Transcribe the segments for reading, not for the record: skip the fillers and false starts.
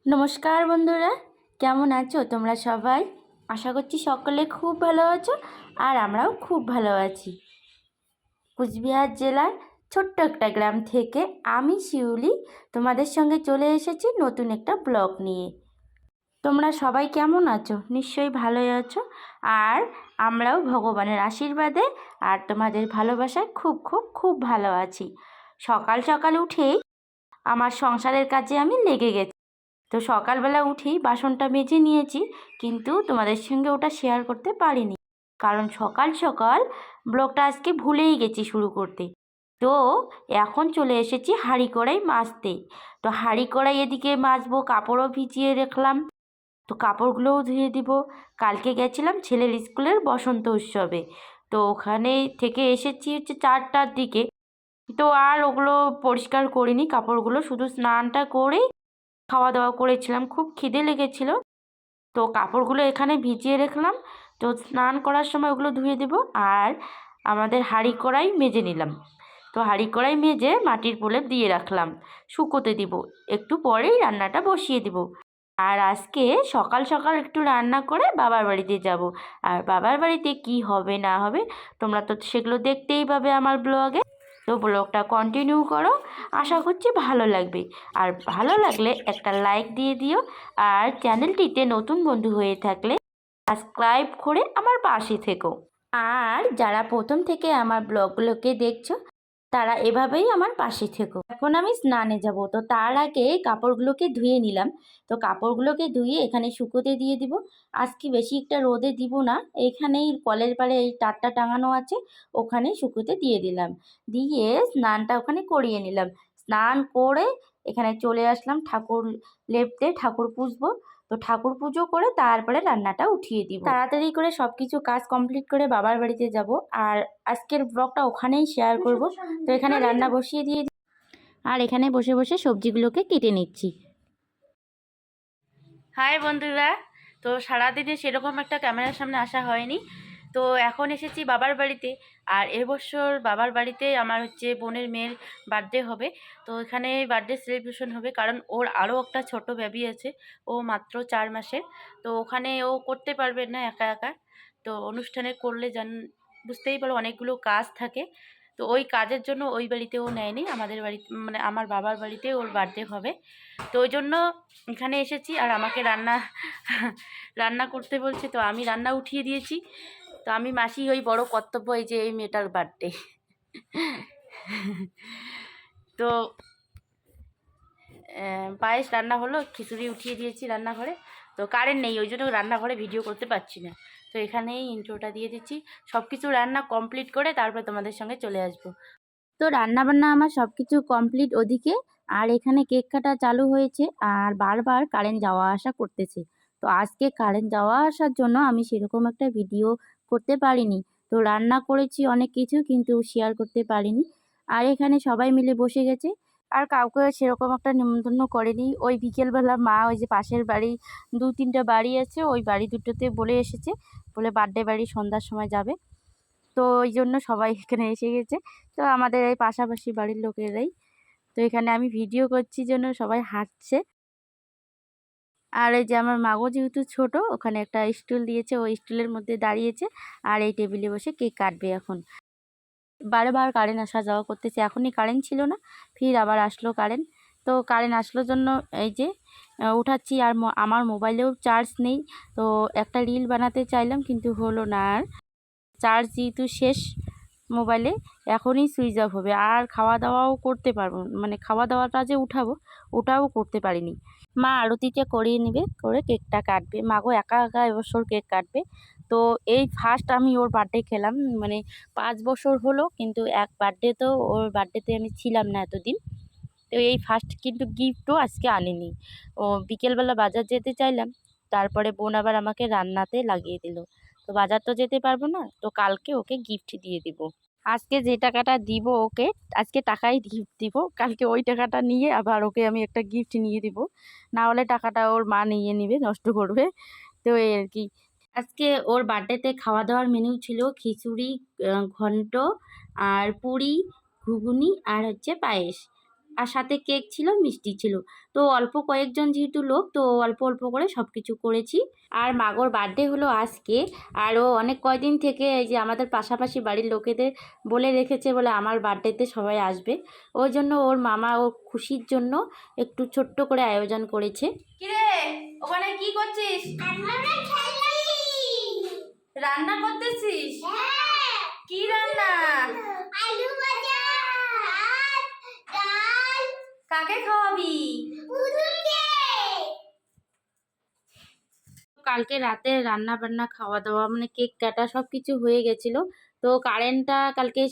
নমস্কার বন্ধুরা, কেমন আছো তোমরা সবাই? আশা করছি সকলে খুব ভালো আছো আর আমরাও খুব ভালো আছি। কুচবিহার জেলার ছোট্ট একটা গ্রাম থেকে আমি শিউলি তোমাদের সঙ্গে চলে এসেছি নতুন একটা ব্লগ নিয়ে। তোমরা সবাই কেমন আছো? নিশ্চয়ই ভালোই আছো। আর আমরাও ভগবানের আশীর্বাদে আর তোমাদের ভালোবাসায় খুব খুব খুব ভালো আছি। সকাল সকাল উঠেই আমার সংসারের কাজে আমি লেগে গেছি। তো সকালবেলা উঠেই বাসনটা মেজে নিয়েছি, কিন্তু তোমাদের সঙ্গে ওটা শেয়ার করতে পারিনি, কারণ সকাল সকাল ব্লগটা আজকে ভুলেই গেছি শুরু করতে। তো এখন চলে এসেছি হাঁড়ি কড়াই মাজতে। তো হাঁড়ি কড়াই এদিকে মাজবো, কাপড়ও ভিজিয়ে রাখলাম, তো কাপড়গুলোও ধুয়ে দিব। কালকে গেছিলাম ছেলের স্কুলের বসন্ত উৎসবে, তো ওখানে থেকে এসেছি হচ্ছে 4টার দিকে। তো আর ওগুলো পরিষ্কার করিনি কাপড়গুলো, শুধু স্নানটা করেই খাওয়া দাওয়া করেছিলাম, খুব খিদে লেগেছিল। তো কাপড়গুলো এখানে ভিজিয়ে রাখলাম, তো স্নান করার সময় ওগুলো ধুয়ে দেব। আর আমাদের হাঁড়ি কড়াই মেজে নিলাম, তো হাঁড়ি কড়াই মেজে মাটির প্রলেপ দিয়ে রাখলাম, শুকোতে দিব। একটু পরেই রান্নাটা বসিয়ে দিব। আর আজকে সকাল সকাল একটু রান্না করে বাবার বাড়িতে যাব। আর বাবার বাড়িতে কি হবে না হবে তোমরা তো সেগুলো দেখতেই পাবে আমার ব্লগে। তো ব্লগটা কন্টিনিউ করো, আশা করছি ভালো লাগবে। আর ভালো লাগলে একটা লাইক দিয়ে দিও। আর চ্যানেলটিতে নতুন বন্ধু হয়ে থাকলে সাবস্ক্রাইব করে আমার পাশে থেকো। আর যারা প্রথম থেকে আমার ব্লগগুলোকে দেখছো তারা এভাবেই আমার পাশে থেকো। এখন আমি স্নানে যাব, তো তার আগে কাপড়গুলোকে ধুয়ে নিলাম। তো কাপড়গুলোকে ধুয়ে এখানে শুকোতে দিয়ে দিব। আজকে বেশি একটা রোদে দিব না, এখানেই কলের পাড়ে এই তারটা টাঙানো আছে, ওখানে শুকোতে দিয়ে দিলাম। দিয়ে স্নানটা ওখানে করিয়ে নিলাম। স্নান করে এখানে চলে আসলাম ঠাকুর লেপতে, ঠাকুর পুজবো। তো ঠাকুর পুজো করে তারপরে রান্নাটা উঠিয়ে দিব। তাড়াতাড়ি করে সব কিছু কাজ কমপ্লিট করে বাবার বাড়িতে যাব। আর আজকের ব্লগটা ওখানেই শেয়ার করব। তো এখানে রান্না বসিয়ে দিয়ে আর এখানে বসে বসে সবজিগুলোকে কেটে নিচ্ছি। হাই বন্ধুরা, তো সারাদিনে সেরকম একটা ক্যামেরার সামনে আসা হয়নি। তো এখন এসেছি বাবার বাড়িতে। আর এবছর বাবার বাড়িতে আমার হচ্ছে বোনের মেয়ের বার্থডে হবে। তো এখানে বার্থডে সেলিব্রেশন হবে, কারণ ওর আরও একটা ছোট বেবি আছে, ও মাত্র 4 মাসের। তো ওখানে ও করতে পারবে না একা একা। তো অনুষ্ঠানে করলে বুঝতেই পারো অনেকগুলো কাজ থাকে। তো ওই কাজের জন্য ওই বাড়িতে ও নেয়নি, আমাদের বাড়িতে মানে আমার বাবার বাড়িতে ওর বার্থডে হবে। তো ওই জন্য এখানে এসেছি। আর আমাকে রান্না রান্না করতে বলছে, তো আমি রান্না উঠিয়ে দিয়েছি। তো আমি মাসি ওই বড় কর্তব্য, এই যে এই মেয়েটার বার্থডে। তো পায়েস রান্না হলো, খিচুড়ি উঠিয়ে দিয়েছি রান্নাঘরে। তো কারেন্ট নেই, ওই জন্য রান্নাঘরে ভিডিও করতে পারছি না। তো এখানেই ইন্ট্রোটা দিয়ে দিচ্ছি। সব কিছু রান্না কমপ্লিট করে তারপর তোমাদের সঙ্গে চলে আসবো। তো রান্না বান্না আমার সব কিছু কমপ্লিট ওদিকে। আর এখানে কেক কাটা চালু হয়েছে, আর বারবার কারেন্ট যাওয়া আসা করতেছে। তো আজকে কারেন্ট যাওয়া আসার জন্য আমি সেরকম একটা ভিডিও করতে পারিনি। তো রান্না করেছি অনেক কিছু, কিন্তু শেয়ার করতে পারিনি। আর এখানে সবাই মিলে বসে গেছে। আর কাউকে সেরকম একটা নিমন্ত্রণ করেনি। ওই বিকেলবেলা মা ওই যে পাশের বাড়ি 2-3টা বাড়ি আছে, ওই বাড়ি দুটোতে বলে এসেছে, বলে বার্থডে বাড়ি সন্ধ্যার সময় যাবে। তো ওই জন্য সবাই এখানে এসে গেছে। তো আমাদের এই পাশাপাশি বাড়ির লোকেরাই। তো এখানে আমি ভিডিও করছি জন্য সবাই হাসছে। আর এই যে আমার মাগো যেহেতু ছোট, ওখানে একটা স্টুল দিয়েছে, ওই স্টুলের মধ্যে দাঁড়িয়েছে। আর এই টেবিলে বসে কেক কাটবে এখন। বারবার কারেন্ট আসা যাওয়া করতেছে, এখনই কারেন্ট ছিল না, ফির আবার আসলো কারেন্ট। তো কারেন্ট আসলো জন্য এই যে উঠাচ্ছি। আর আমার মোবাইলেও চার্জ নেই। তো একটা রিল বানাতে চাইলাম, কিন্তু হলো না। আর চার্জ যেহেতু শেষ মোবাইলে, এখনই সুইচ অফ হবে। আর খাওয়া দাওয়াও করতে পারবো, মানে খাওয়া দাওয়াটা যে উঠাবো ওটাও করতে পারিনি। মা আরতিটা করিয়ে নেবে, করে কেকটা কাটবে। মাগো একা একা এবছর কেক কাটবে। তো এই ফার্স্ট আমি ওর বার্থডে খেলাম, মানে 5 বছর হলো, কিন্তু এক বার্থডে তো ওর বার্থডেতে আমি ছিলাম না এতদিন। তো এই ফার্স্ট, কিন্তু গিফটও আজকে আনিনি। ও বিকেলবেলা বাজার যেতে চাইলাম, তারপরে বোন আবার আমাকে রান্নাতে লাগিয়ে দিল। তো বাজার তো যেতে পারবো না, তো কালকে ওকে গিফট দিয়ে দিব। আজকে যে টাকাটা দিব ওকে, আজকে টাকাই গিফট দিব, কালকে ওই টাকাটা নিয়ে আবার ওকে আমি একটা গিফট নিয়ে দিব। না হলে টাকাটা ওর মা নিয়ে নিবে, নষ্ট করবে। তো এই আর কি। আজকে ওর বার্থডেতে খাওয়া দাওয়ার মেনু ছিল খিচুড়ি, ঘন্ট, আর পুরি, ঘুগনি, আর হচ্ছে পায়েস। আর সাথে কেক ছিল, মিষ্টি ছিল। তো অল্প কয়েকজন যেহেতু লোক, তো অল্প অল্প করে সব কিছু করেছি। আর মাগোর বার্থডে হলো আজকে। আর ও অনেক কয়দিন থেকে এই যে আমাদের পাশাপাশি বাড়ির লোকেদের বলে রেখেছে বলে আমার বার্থডেতে সবাই আসবে। ওই জন্য ওর মামা ওর খুশির জন্য একটু ছোট্ট করে আয়োজন করেছে। কিরে ওখানে কি করছিস? রান্না করতেছিস? কি রান্না? আলু ভাজা, ডাল। কাকে খাওয়াবি? কালকে রাতে রান্না বান্না খাওয়া দাওয়া মানে কেক কাটা সব কিছু হয়ে গেছিল। তো কারেন্টটা কালকে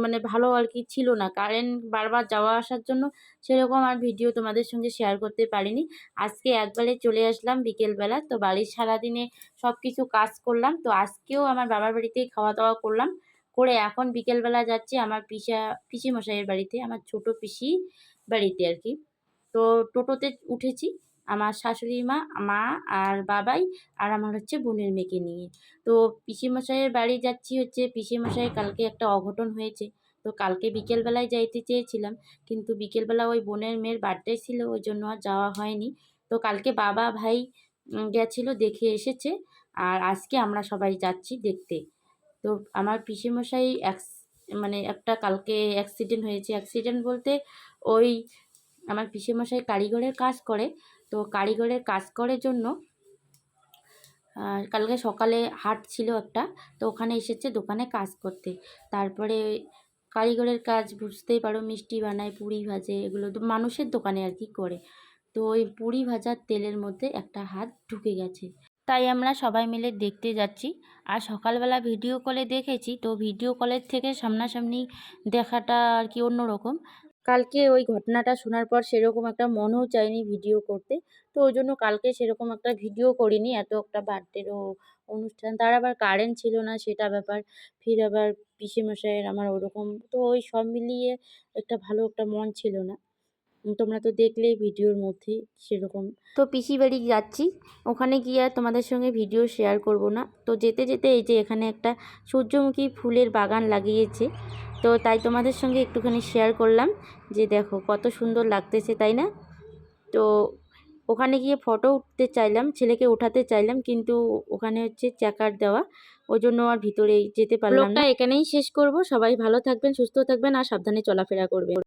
মানে ভালো আর কি ছিল না, কারেন্ট বারবার যাওয়া আসার জন্য সেরকম আর ভিডিও তোমাদের সঙ্গে শেয়ার করতে পারিনি। আজকে একবারে চলে আসলাম বিকেলবেলা, তো বাড়ির সারাদিনে সব কিছু কাজ করলাম। তো আজকেও আমার বাবার বাড়িতেই খাওয়া দাওয়া করলাম, করে এখন বিকেলবেলা যাচ্ছি আমার পিসি মশাইয়ের বাড়িতে, আমার ছোট পিসি বাড়িতে আর কি। তো টোটোতে উঠেছি আমার শাশুড়ি মা আর বাবাই আর আমার হচ্ছে বোনের মেয়েকে নিয়ে। তো পিসিমশাইয়ের বাড়ি যাচ্ছি হচ্ছে পিসিমশাইয়ের কালকে একটা অঘটন হয়েছে। তো কালকে বিকেলবেলায় যাইতে চেয়েছিলাম, কিন্তু বিকেলবেলা ওই বোনের মেয়ের বার্থডে ছিল, ওই জন্য আর যাওয়া হয়নি। তো কালকে বাবা ভাই গেছিলো, দেখে এসেছে। আর আজকে আমরা সবাই যাচ্ছি দেখতে। তো আমার পিসিমশাই মানে একটা কালকে অ্যাক্সিডেন্ট হয়েছে। অ্যাক্সিডেন্ট বলতে ওই আমার পিসেমশাই কারিগরের কাজ করে। তো কারিগরের কাজ করার জন্য কালকে সকালে হাট ছিল একটা, তো ওখানে এসেছে দোকানে কাজ করতে। তারপরে কারিগরের কাজ বুঝতেই পারো, মিষ্টি বানায়, পুরি ভাজে, এগুলো তো মানুষের দোকানে আর কি করে। তো ওই পুরি ভাজার তেলের মধ্যে একটা হাত ঢুকে গেছে, তাই আমরা সবাই মিলে দেখতে যাচ্ছি। আর সকালবেলা ভিডিও কলে দেখেছি, তো ভিডিও কলের থেকে সামনাসামনি দেখাটা আর কি অন্যরকম। কালকে ওই ঘটনাটা শোনার পর সেরকম একটা মনও চায়নি ভিডিও করতে, তো ওই জন্য কালকে সেরকম একটা ভিডিও করিনি। এত একটা বার্থডেরও অনুষ্ঠান, তার আবার কারেন্ট ছিল না সেটা ব্যাপার, ফির আবার পিসেমশাইয়ের আমার ওরকম, তো ওই সব মিলিয়ে একটা ভালো একটা মন ছিল না। তোমরা তো দেখলেই ভিডিওর মধ্যে সেরকম। তো পিসি বাড়ি যাচ্ছি, ওখানে গিয়ে আর তোমাদের সঙ্গে ভিডিও শেয়ার করব না। তো যেতে যেতে এই যে এখানে একটা সূর্যমুখী ফুলের বাগান লাগিয়েছে, তো তাই তোমাদের সঙ্গে একটুখানি শেয়ার করলাম যে দেখো কত সুন্দর লাগতেছে, তাই না? তো ওখানে গিয়ে ফটো উঠতে চাইলাম, ছেলেকে ওঠাতে চাইলাম, কিন্তু ওখানে হচ্ছে চেকার দেওয়া, ওই জন্য আর ভিতরে যেতে পারলাম না। এখানেই শেষ করব। সবাই ভালো থাকবেন, সুস্থ থাকবেন আর সাবধানে চলাফেরা করবেন।